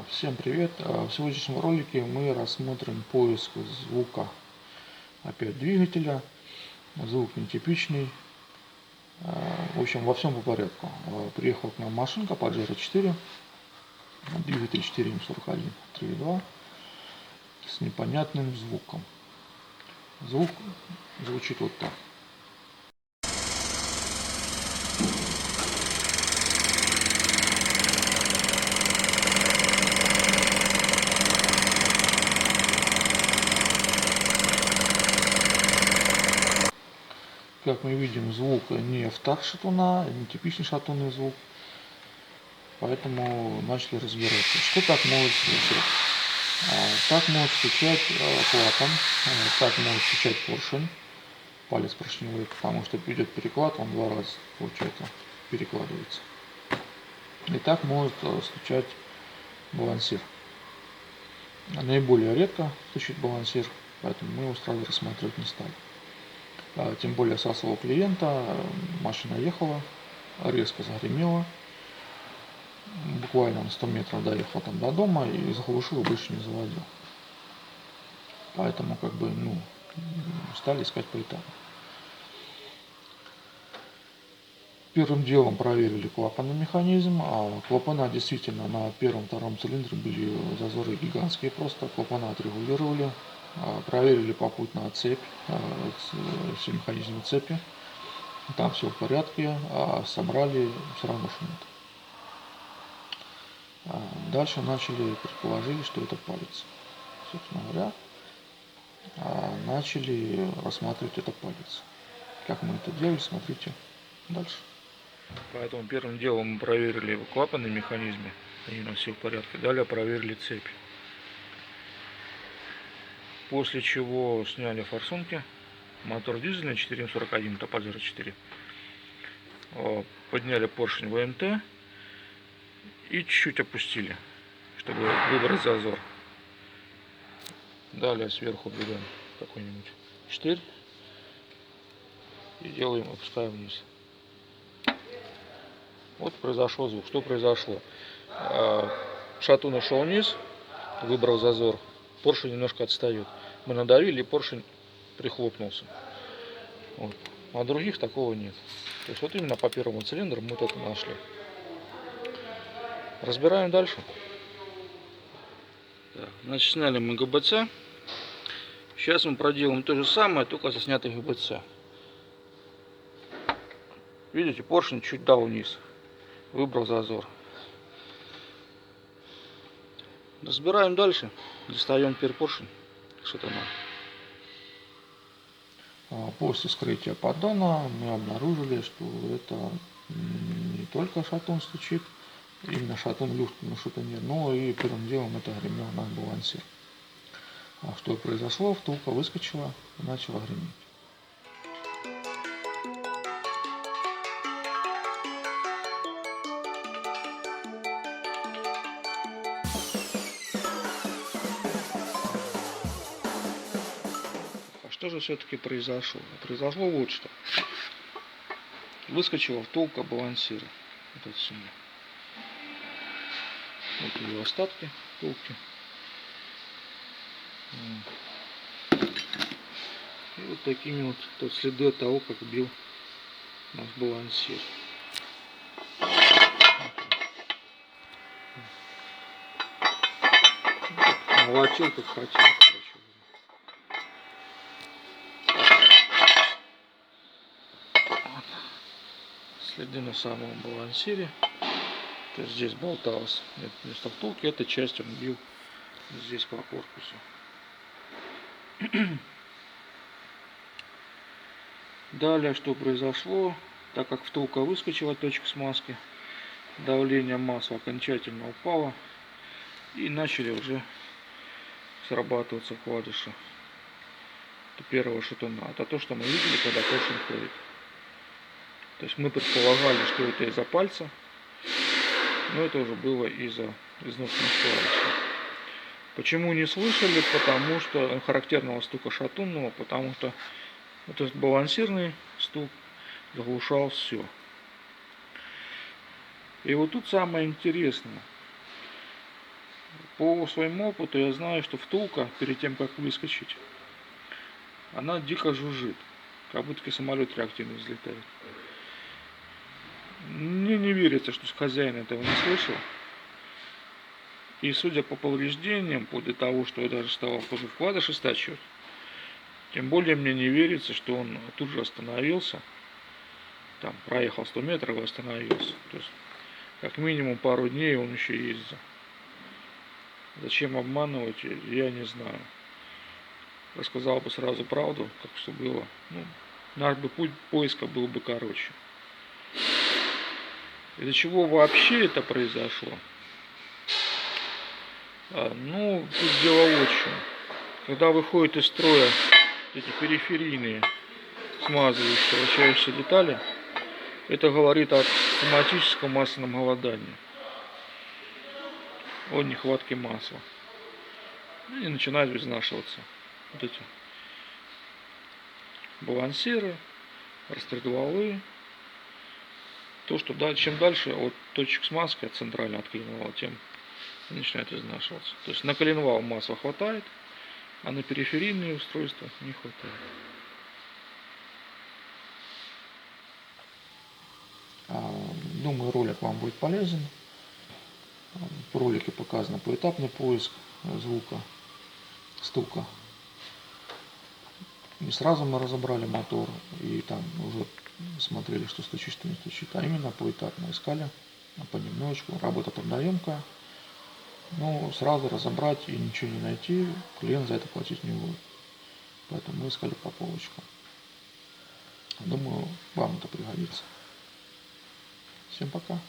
Всем привет! В сегодняшнем ролике мы рассмотрим поиск звука опять двигателя. Звук нетипичный. В общем, во всем по порядку. Приехала к нам машинка Pajero 4, двигатель 4М41 3.2 с непонятным звуком. Звук звучит вот так. Как мы видим, звук не в такт шатуна, не типичный шатунный звук. Поэтому начали разбираться, что так может случаться. Так может стучать клапан, так может стучать поршень, палец поршневой, потому что идет переклад, он два раза, получается, перекладывается. И так может стучать балансир. Наиболее редко стучит балансир, поэтому мы его сразу рассматривать не стали. Тем более со слов клиента машина ехала, резко загремела, буквально на 100 метров доехал там до дома и заглушил, и больше не заводил. Поэтому стали искать по этапу. Первым делом проверили клапанный механизм, клапана действительно на первом-втором цилиндре были зазоры гигантские, просто клапана отрегулировали. Проверили попутно цепь, все механизмы цепи, там все в порядке, собрали, все равно шумит. Дальше предположили, что это палец. Собственно говоря, начали рассматривать это палец. Как мы это делали, смотрите дальше. Поэтому первым делом мы проверили клапанные механизмы, они у нас все в порядке. Далее проверили цепь. После чего сняли форсунки, мотор дизельный 4М41, это Pajero 4. Подняли поршень ВМТ и чуть-чуть опустили, чтобы выбрать зазор. Далее сверху берем какой-нибудь штырь и опускаем вниз. Вот произошел звук. Что произошло? Шатун ушел вниз, выбрал зазор, поршень немножко отстает. Мы надавили, и поршень прихлопнулся. Вот. А других такого нет. То есть вот именно по первому цилиндру мы это нашли. Разбираем дальше. Так, значит, сняли мы ГБЦ. Сейчас мы проделаем то же самое, только со снятой ГБЦ. Видите, поршень чуть дал вниз. Выбрал зазор. Разбираем дальше. Достаем теперь поршень. Шатуна. После вскрытия поддона мы обнаружили, что это не только шатун стучит, именно шатун люфт на шатуне, но и первым делом это гремел наш балансир. Что произошло? Втулка выскочила и начала греметь. Что же все-таки произошло? Произошло вот что. Выскочила втулка балансира. Вот отсюда. Вот ее остатки втулки. И вот такими вот следы от того, как бил наш балансир. Молотил как хотел. Следы на самом балансире. То есть здесь болталось вместо втулки, эта часть он бил здесь по корпусу. Далее что произошло? Так как втулка выскочила, точка смазки, давление масла окончательно упало и начали уже срабатываться вкладыши первого шатуна. Это то, что мы видели, когда поршень ходит. То есть мы предполагали, что это из-за пальца, но это уже было из-за износных клавиш. Почему не слышали? Потому что характерного стука шатунного, потому что вот этот балансирный стук заглушал все. И вот тут самое интересное. По своему опыту я знаю, что втулка перед тем, как выскочить, она дико жужжит, как будто самолет реактивно взлетает. Мне не верится, что хозяин этого не слышал. И судя по повреждениям, после того, что я даже стал тоже вкладыши стачивать, тем более мне не верится, что он тут же остановился. Там проехал 100 метров и остановился. То есть, как минимум пару дней он еще ездил. Зачем обманывать, я не знаю. Рассказал бы сразу правду, как все было. Ну, наш бы путь поиска был бы короче. Из-за чего вообще это произошло? Ну, тут дело вот в чем. Когда выходят из строя эти периферийные смазывающие, вращающиеся детали, это говорит о автоматическом масляном голодании, о нехватке масла. И начинают изнашиваться вот эти балансиры, расстреловые. То, что чем дальше от точек смазки, от центрального от коленвала, тем начинает изнашиваться. То есть на коленвал масла хватает, а на периферийные устройства не хватает. Думаю, ролик вам будет полезен. В ролике показано поэтапный поиск звука, стука. Не сразу мы разобрали мотор и там уже смотрели, что стучит, что не стучит, а именно поэтапно искали понемножку. Работа трудоемкая, но сразу разобрать и ничего не найти, клиент за это платить не будет. Поэтому мы искали по полочкам. Думаю, вам это пригодится. Всем пока.